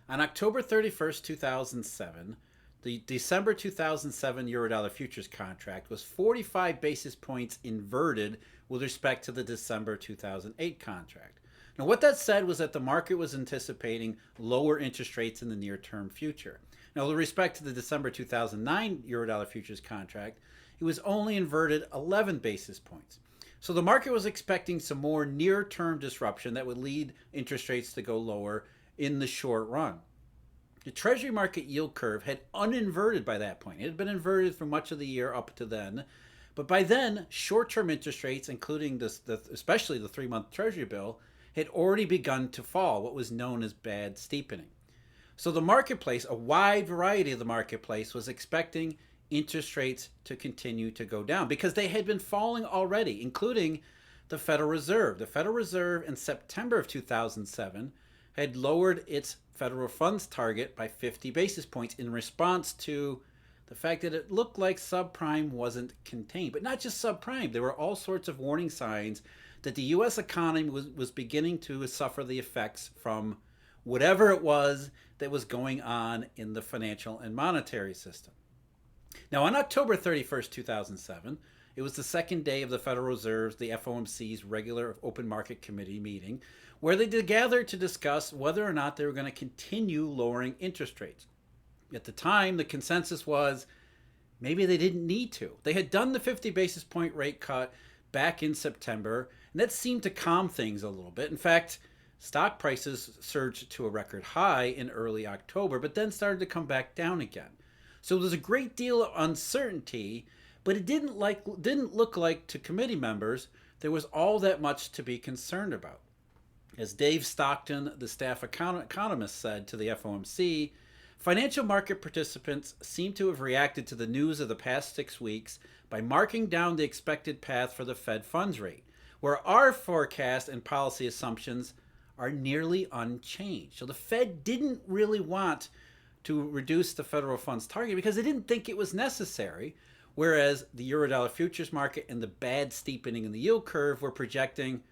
On October 31st, 2007, the December 2007 Eurodollar futures contract was 45 basis points inverted with respect to the December 2008 contract. Now, what that said was that the market was anticipating lower interest rates in the near term future. Now, with respect to the December 2009 Eurodollar futures contract, it was only inverted 11 basis points. So the market was expecting some more near term disruption that would lead interest rates to go lower in the short run. The Treasury market yield curve had uninverted by that point. It had been inverted for much of the year up to then. But by then, short term interest rates, including especially the 3 month Treasury bill, had already begun to fall, what was known as bad steepening. So the marketplace, a wide variety of the marketplace, was expecting interest rates to continue to go down because they had been falling already, including the Federal Reserve. The Federal Reserve in September of 2007 had lowered its federal funds target by 50 basis points in response to the fact that it looked like subprime wasn't contained. But not just subprime, there were all sorts of warning signs that the U.S. economy was beginning to suffer the effects from whatever it was that was going on in the financial and monetary system. Now, on October 31st, 2007, it was the second day of the Federal Reserve's, the FOMC's regular open market committee meeting, where they gathered to discuss whether or not they were going to continue lowering interest rates. At the time, the consensus was maybe they didn't need to. They had done the 50 basis point rate cut back in September, and that seemed to calm things a little bit. In fact, stock prices surged to a record high in early October, but then started to come back down again. So there's a great deal of uncertainty, but it didn't look like to committee members there was all that much to be concerned about. As Dave Stockton, the staff economist, said to the FOMC, financial market participants seem to have reacted to the news of the past 6 weeks by marking down the expected path for the Fed funds rate, where our forecast and policy assumptions are nearly unchanged. So the Fed didn't really want to reduce the federal funds target because they didn't think it was necessary, whereas the Eurodollar futures market and the bad steepening in the yield curve were projecting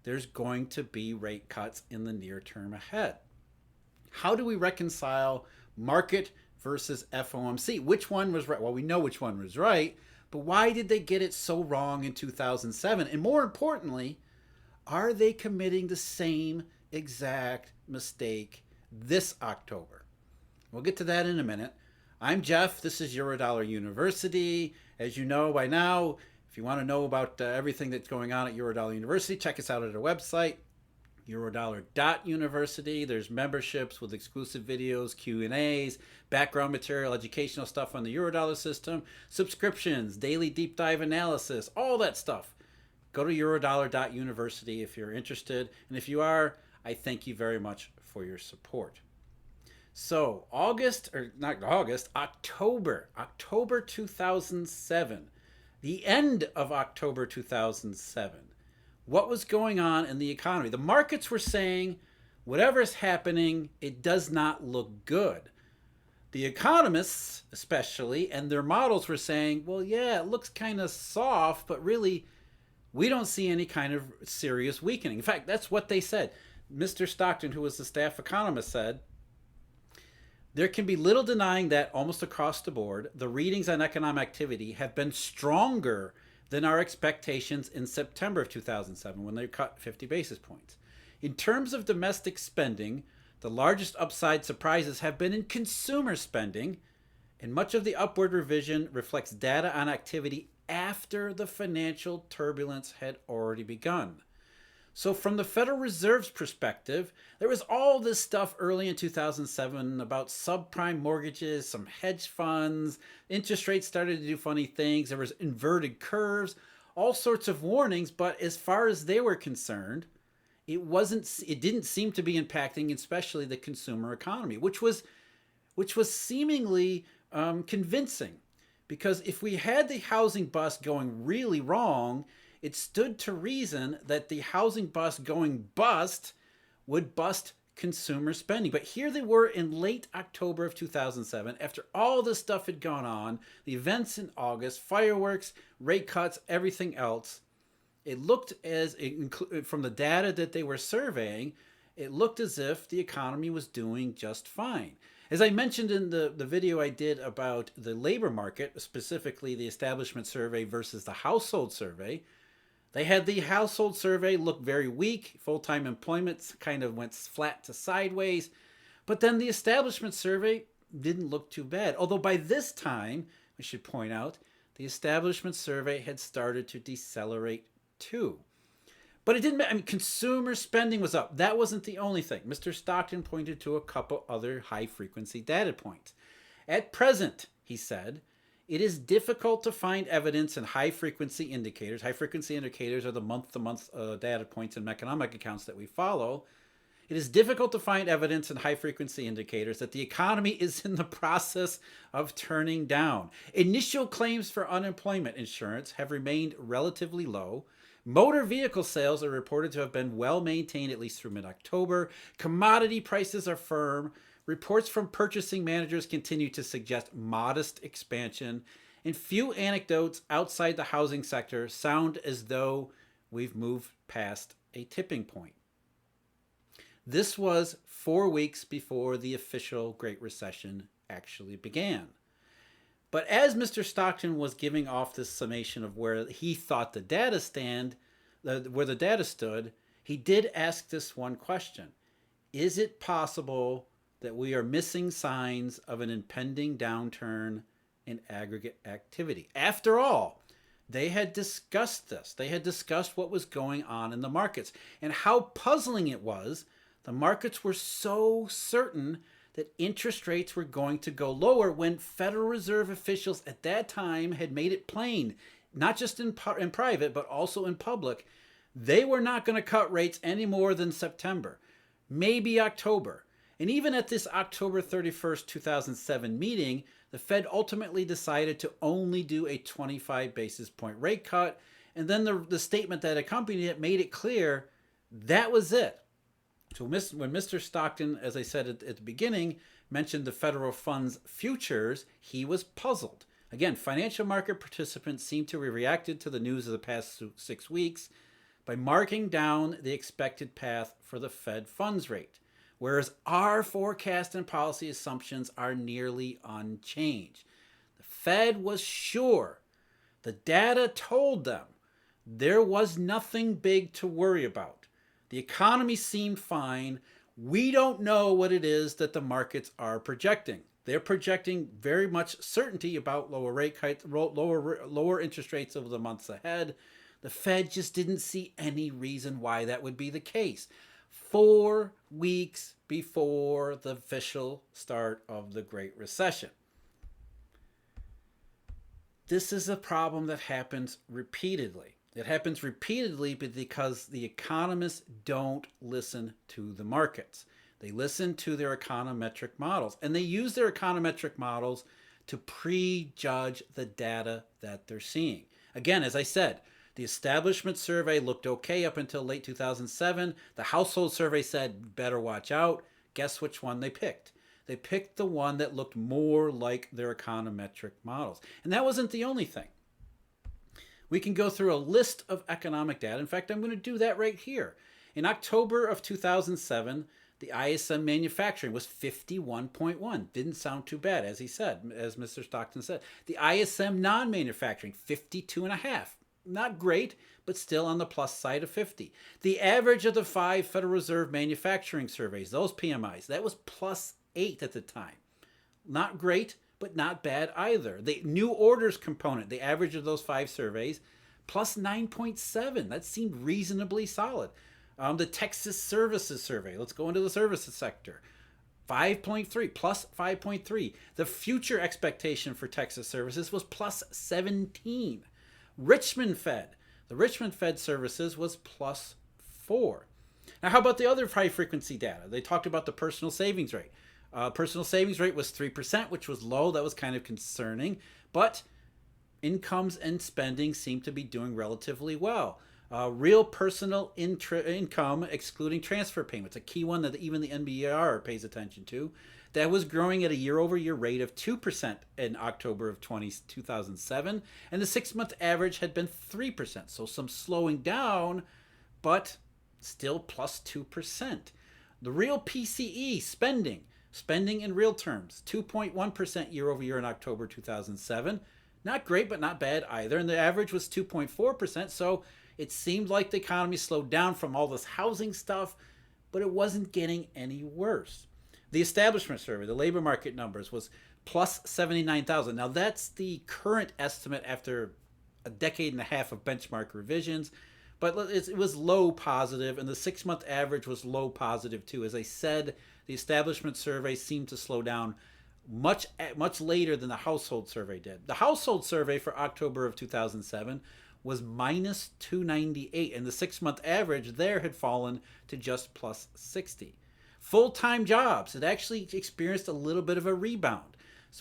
there's going to be rate cuts in the near term ahead. How do we reconcile market versus FOMC? Which one was right? Well, we know which one was right, but why did they get it so wrong in 2007? And more importantly, are they committing the same exact mistake this October? We'll get to that in a minute. I'm Jeff. This is Eurodollar University. As you know by now, if you want to know about everything that's going on at Eurodollar University, check us out at our website, eurodollar.university. There's memberships with exclusive videos, Q&As, background material, educational stuff on the Eurodollar system, subscriptions, daily deep dive analysis, all that stuff. Go to eurodollar.university if you're interested. And if you are, I thank you very much for your support. So October 2007, the end of October 2007. What was going on in the economy? The markets were saying, whatever's happening, it does not look good. The economists, especially, and their models were saying, well, yeah, it looks kind of soft, but really, we don't see any kind of serious weakening. In fact, that's what they said. Mr. Stockton, who was the staff economist, said, there can be little denying that almost across the board, the readings on economic activity have been stronger than our expectations in September of 2007 when they cut 50 basis points. In terms of domestic spending, the largest upside surprises have been in consumer spending, and much of the upward revision reflects data on activity after the financial turbulence had already begun. So from the Federal Reserve's perspective, there was all this stuff early in 2007 about subprime mortgages, some hedge funds, interest rates started to do funny things, there was inverted curves, all sorts of warnings, but as far as they were concerned, it didn't seem to be impacting especially the consumer economy, which was seemingly convincing. Because if we had the housing bust going really wrong, it stood to reason that the housing bust going bust would bust consumer spending. But here they were in late October of 2007, after all this stuff had gone on, the events in August, fireworks, rate cuts, everything else. It looked from the data that they were surveying, it looked as if the economy was doing just fine. As I mentioned in the video I did about the labor market, specifically the establishment survey versus the household survey, they had the household survey look very weak. Full-time employment kind of went flat to sideways. But then the establishment survey didn't look too bad. Although by this time, we should point out, the establishment survey had started to decelerate too. But it didn't matter. I mean, consumer spending was up. That wasn't the only thing. Mr. Stockton pointed to a couple other high-frequency data points. At present, he said, it is difficult to find evidence in high-frequency indicators. High-frequency indicators are the month-to-month data points in economic accounts that we follow. It is difficult to find evidence in high-frequency indicators that the economy is in the process of turning down. Initial claims for unemployment insurance have remained relatively low. Motor vehicle sales are reported to have been well maintained at least through mid-October. Commodity prices are firm. Reports from purchasing managers continue to suggest modest expansion. And few anecdotes outside the housing sector sound as though we've moved past a tipping point. This was 4 weeks before the official Great Recession actually began. But as Mr. Stockton was giving off this summation of where he thought the data where the data stood, he did ask this one question. Is it possible that we are missing signs of an impending downturn in aggregate activity? After all, they had discussed this. They had discussed what was going on in the markets and how puzzling it was. The markets were so certain that interest rates were going to go lower when Federal Reserve officials at that time had made it plain, not just in private, but also in public, they were not going to cut rates any more than September, maybe October. And even at this October 31st, 2007 meeting, the Fed ultimately decided to only do a 25 basis point rate cut. And then the statement that accompanied it made it clear that was it. So when Mr. Stockton, as I said at the beginning, mentioned the federal funds futures, he was puzzled. Again, financial market participants seem to have reacted to the news of the past 6 weeks by marking down the expected path for the Fed funds rate, whereas our forecast and policy assumptions are nearly unchanged. The Fed was sure. The data told them there was nothing big to worry about. The economy seemed fine. We don't know what it is that the markets are projecting. They're projecting very much certainty about lower interest rates over the months ahead. The Fed just didn't see any reason why that would be the case. 4 weeks before the official start of the Great Recession. This is a problem that happens repeatedly. It happens repeatedly because the economists don't listen to the markets. They listen to their econometric models, and they use their econometric models to prejudge the data that they're seeing. Again, as I said, the establishment survey looked okay up until late 2007. The household survey said, better watch out. Guess which one they picked? They picked the one that looked more like their econometric models. And that wasn't the only thing. We can go through a list of economic data. In fact, I'm going to do that right here. In October of 2007, the ISM manufacturing was 51.1. Didn't sound too bad, as he said, as Mr. Stockton said. The ISM non-manufacturing, 52.5. Not great, but still on the plus side of 50. The average of the 5 Federal Reserve manufacturing surveys, those PMIs, that was plus 8 at the time. Not great, but not bad either. The new orders component, the average of those 5 surveys, plus 9.7. That seemed reasonably solid. The Texas Services Survey, let's go into the services sector, 5.3, plus 5.3. The future expectation for Texas services was plus 17. Richmond Fed, the Richmond Fed services was plus 4. Now, how about the other high frequency data? They talked about the personal savings rate. Personal savings rate was 3%, which was low. That was kind of concerning. But incomes and spending seem to be doing relatively well. Real personal income, excluding transfer payments, a key one that even the NBER pays attention to, that was growing at a year-over-year rate of 2% in October of 2007. And the 6-month average had been 3%. So some slowing down, but still plus 2%. The real PCE spending in real terms, 2.1% year over year in October 2007. Not great, but not bad either. And the average was 2.4%. So it seemed like the economy slowed down from all this housing stuff, but it wasn't getting any worse. The establishment survey, the labor market numbers, was plus 79,000. Now that's the current estimate after a decade and a half of benchmark revisions, but it was low positive, and the 6-month average was low positive too. As I said, the establishment survey seemed to slow down much later than the household survey did. The household survey for October of 2007 was minus 298, and the 6-month average there had fallen to just plus 60. Full-time jobs had actually experienced a little bit of a rebound,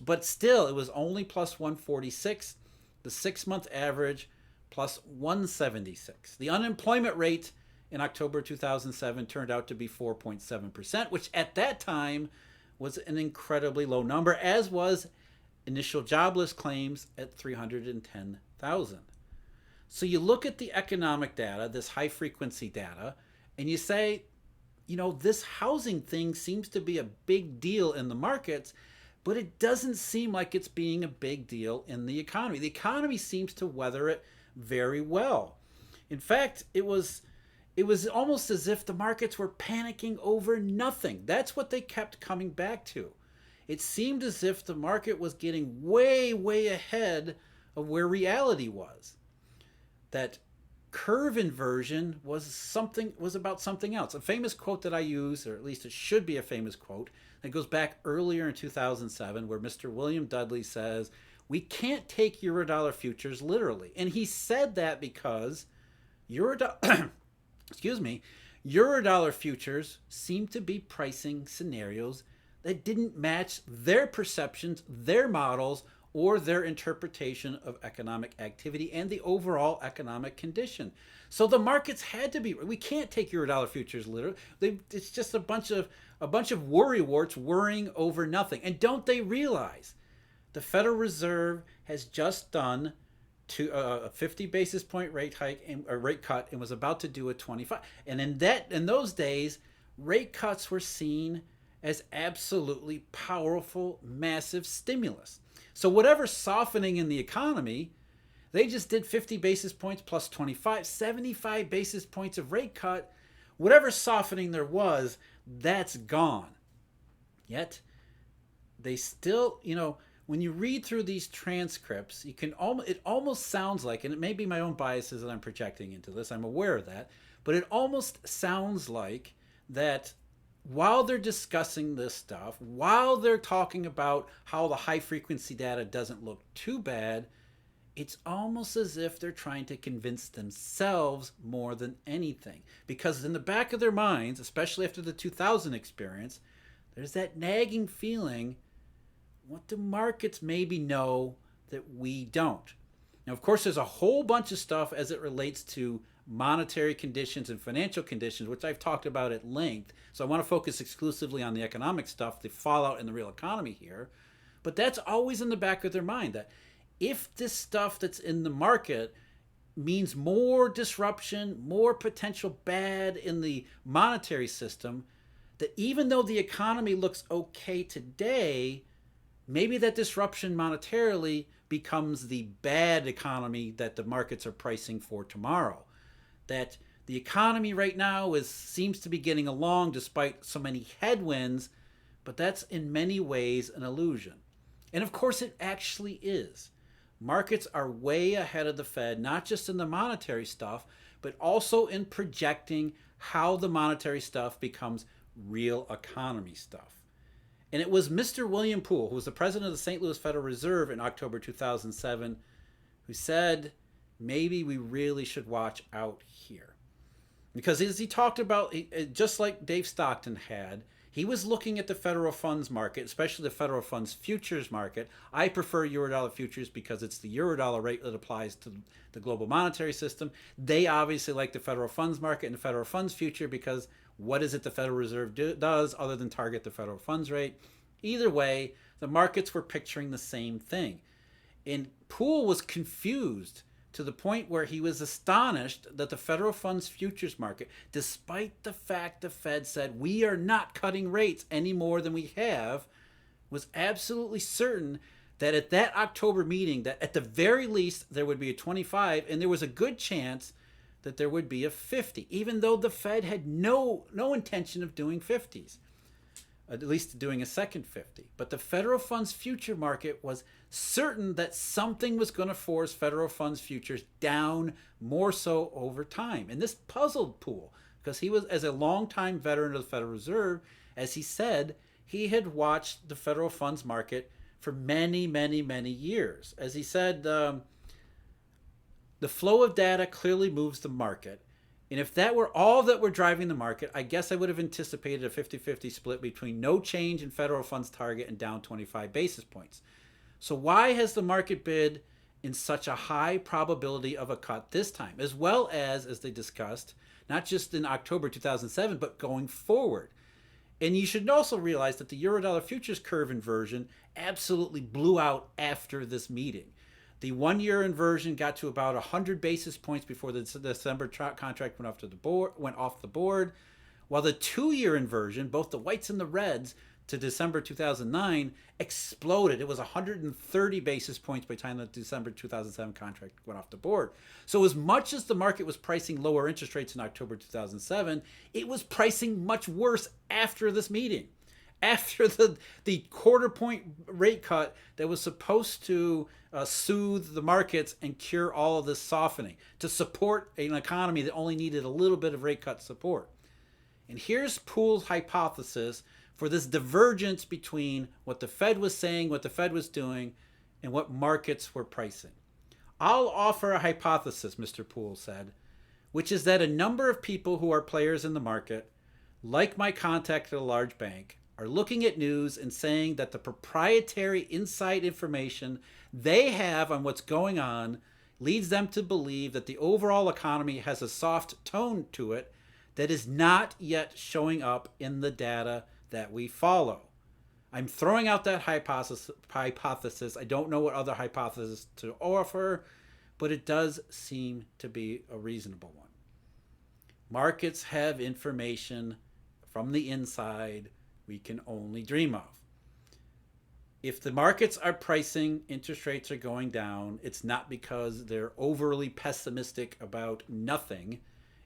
but still it was only plus 146. The 6-month average plus 176. The unemployment rate in October 2007 turned out to be 4.7%, which at that time was an incredibly low number, as was initial jobless claims at 310,000. So you look at the economic data, this high frequency data, and you say, this housing thing seems to be a big deal in the markets, but it doesn't seem like it's being a big deal in the economy. The economy seems to weather it very well. In fact, it was almost as if the markets were panicking over nothing. That's what they kept coming back to. It seemed as if the market was getting way, way ahead of where reality was. That curve inversion was about something else. A famous quote that I use, or at least it should be a famous quote, that goes back earlier in 2007, where Mr. William Dudley says, we can't take Eurodollar futures literally. And he said that because Eurodollar futures seem to be pricing scenarios that didn't match their perceptions, their models, or their interpretation of economic activity and the overall economic condition. So the markets had to be. We can't take Eurodollar futures literally. It's just a bunch of worrywarts worrying over nothing. And don't they realize the Federal Reserve has just done a 50 basis point rate hike and a rate cut, and was about to do a 25. And in those days, rate cuts were seen as absolutely powerful, massive stimulus. So whatever softening in the economy, they just did 50 basis points plus 25, 75 basis points of rate cut. Whatever softening there was, that's gone. Yet, they still, when you read through these transcripts, it almost sounds like, and it may be my own biases that I'm projecting into this, I'm aware of that, but it almost sounds like that while they're discussing this stuff, while they're talking about how the high frequency data doesn't look too bad, it's almost as if they're trying to convince themselves more than anything. Because in the back of their minds, especially after the 2000 experience, there's that nagging feeling, what do markets maybe know that we don't? Now, of course, there's a whole bunch of stuff as it relates to monetary conditions and financial conditions, which I've talked about at length. So I want to focus exclusively on the economic stuff, the fallout in the real economy here. But that's always in the back of their mind, that if this stuff that's in the market means more disruption, more potential bad in the monetary system, that even though the economy looks okay today, maybe that disruption monetarily becomes the bad economy that the markets are pricing for tomorrow. That the economy right now seems to be getting along despite so many headwinds, but that's in many ways an illusion. And of course it actually is. Markets are way ahead of the Fed, not just in the monetary stuff, but also in projecting how the monetary stuff becomes real economy stuff. And it was Mr. William Poole, who was the president of the St. Louis Federal Reserve in October 2007, who said, maybe we really should watch out here. Because as he talked about, just like Dave Stockton had, he was looking at the federal funds market, especially the federal funds futures market. I prefer Eurodollar futures because it's the Eurodollar rate that applies to the global monetary system. They obviously like the federal funds market and the federal funds future because what is it the Federal Reserve does other than target the federal funds rate? Either way, the markets were picturing the same thing. And Poole was confused to the point where he was astonished that the federal funds futures market, despite the fact the Fed said we are not cutting rates any more than we have, was absolutely certain that at that October meeting, that at the very least there would be a 25, and there was a good chance that there would be a 50, even though the Fed had no intention of doing 50s, at least doing a second 50. But the federal funds future market was certain that something was going to force federal funds futures down more so over time. And this puzzled Poole because he was, as a longtime veteran of the Federal Reserve, as he said, he had watched the federal funds market for many, many, many years. As he said, the flow of data clearly moves the market. And if that were all that were driving the market, I guess I would have anticipated a 50-50 split between no change in federal funds target and down 25 basis points. So why has the market bid in such a high probability of a cut this time, as well as they discussed, not just in October 2007, but going forward? And you should also realize that the Eurodollar futures curve inversion absolutely blew out after this meeting. The 1 year inversion got to about 100 basis points before the December contract went off the board, while the 2 year inversion, both the whites and the reds, to December 2009 exploded. It was 130 basis points by the time the December 2007 contract went off the board. So as much as the market was pricing lower interest rates in October 2007, it was pricing much worse after this meeting. After the quarter point rate cut that was supposed to soothe the markets and cure all of this softening, to support an economy that only needed a little bit of rate cut support. And here's Poole's hypothesis for this divergence between what the Fed was saying, what the Fed was doing, and what markets were pricing. I'll offer a hypothesis, Mr. Poole said, which is that a number of people who are players in the market, like my contact at a large bank, are looking at news and saying that the proprietary inside information they have on what's going on leads them to believe that the overall economy has a soft tone to it that is not yet showing up in the data that we follow. I'm throwing out that hypothesis. I don't know what other hypothesis to offer, but it does seem to be a reasonable one. Markets have information from the inside we can only dream of. If the markets are pricing interest rates are going down, it's not because they're overly pessimistic about nothing.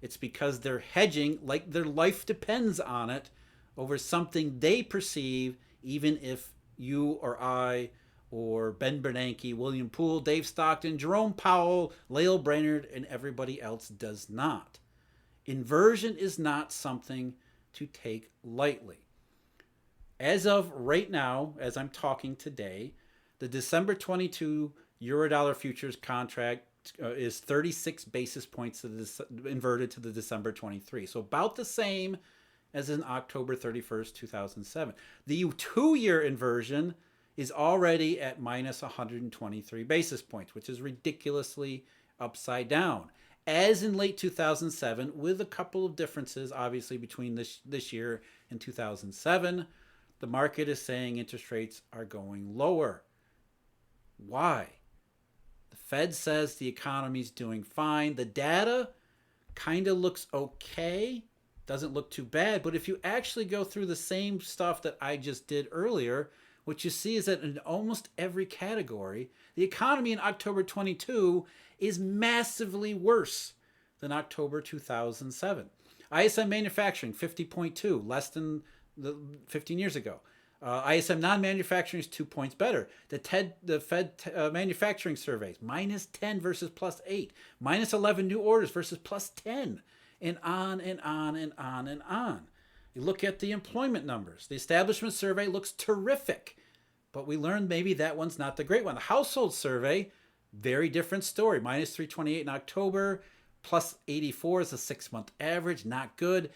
It's because they're hedging like their life depends on it over something they perceive, even if you or I or Ben Bernanke, William Poole, Dave Stockton, Jerome Powell, Lael Brainerd, and everybody else does not. Inversion is not something to take lightly. As of right now, as I'm talking today, the December 22 Eurodollar futures contract is 36 basis points inverted to the December 23. So about the same as in October 31st, 2007. The 2 year inversion is already at minus 123 basis points, which is ridiculously upside down. As in late 2007, with a couple of differences, obviously, between this year and 2007, the market is saying interest rates are going lower. Why? The Fed says the economy's doing fine. The data kind of looks okay, doesn't look too bad, but if you actually go through the same stuff that I just did earlier, what you see is that in almost every category, the economy in October 22 is massively worse than October 2007. ISM manufacturing, 50.2, less than 15 years ago. ISM non-manufacturing is 2 points better. The Fed manufacturing surveys, minus 10 versus plus 8. Minus 11 new orders versus plus 10. And on and on and on and on. You look at the employment numbers. The establishment survey looks terrific, but we learned maybe that one's not the great one. The household survey, very different story. Minus 328 in October, plus 84 is a 6-month average, not good.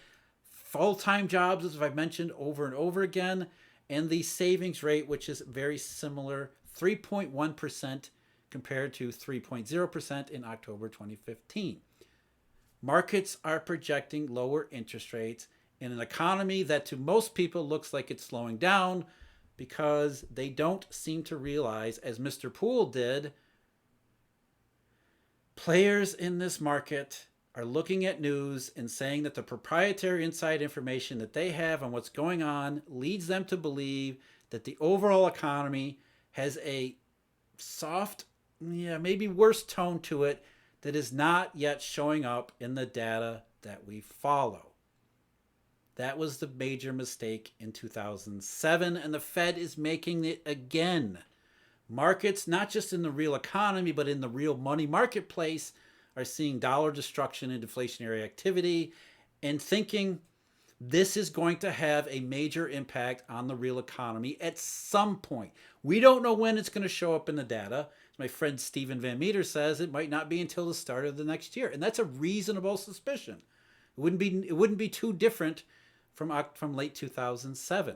Full-time jobs, as I've mentioned over and over again, and the savings rate, which is very similar, 3.1% compared to 3.0% in October 2015. Markets are projecting lower interest rates in an economy that to most people looks like it's slowing down because they don't seem to realize, as Mr. Poole did, Players in this market are looking at news and saying that the proprietary inside information that they have on what's going on leads them to believe that the overall economy has a soft, maybe worse tone to it that is not yet showing up in the data that we follow. That was the major mistake in 2007, and the Fed is making it again. Markets, not just in the real economy, but in the real money marketplace, are seeing dollar destruction and deflationary activity and thinking this is going to have a major impact on the real economy at some point. We don't know when it's going to show up in the data. As my friend Stephen Van Meter says, it might not be until the start of the next year. And that's a reasonable suspicion. It wouldn't be too different from late 2007.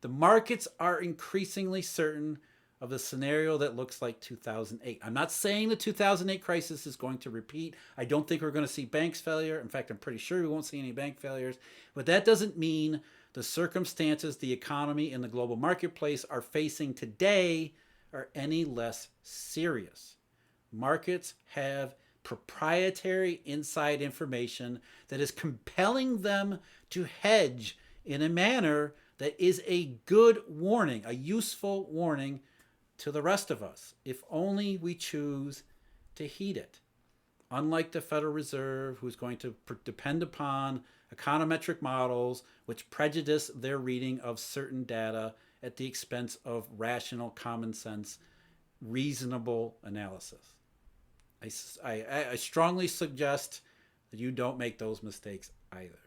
The markets are increasingly certain of the scenario that looks like 2008. I'm not saying the 2008 crisis is going to repeat. I don't think we're going to see banks failure. In fact, I'm pretty sure we won't see any bank failures. But that doesn't mean the circumstances the economy and the global marketplace are facing today are any less serious. Markets have proprietary inside information that is compelling them to hedge in a manner that is a good warning, a useful warning to the rest of us, if only we choose to heed it. Unlike the Federal Reserve, who's going to depend upon econometric models which prejudice their reading of certain data at the expense of rational, common sense, reasonable analysis. I strongly suggest that you don't make those mistakes either.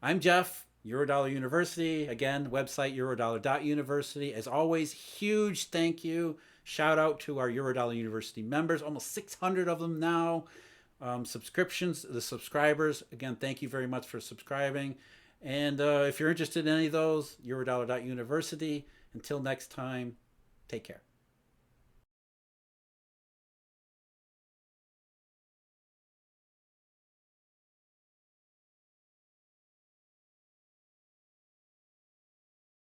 I'm Jeff, Eurodollar University. Again, website eurodollar.university. As always, huge thank you. Shout out to our Eurodollar University members, almost 600 of them now. Subscriptions, the subscribers, again, thank you very much for subscribing. And if you're interested in any of those, eurodollar.university. Until next time, take care.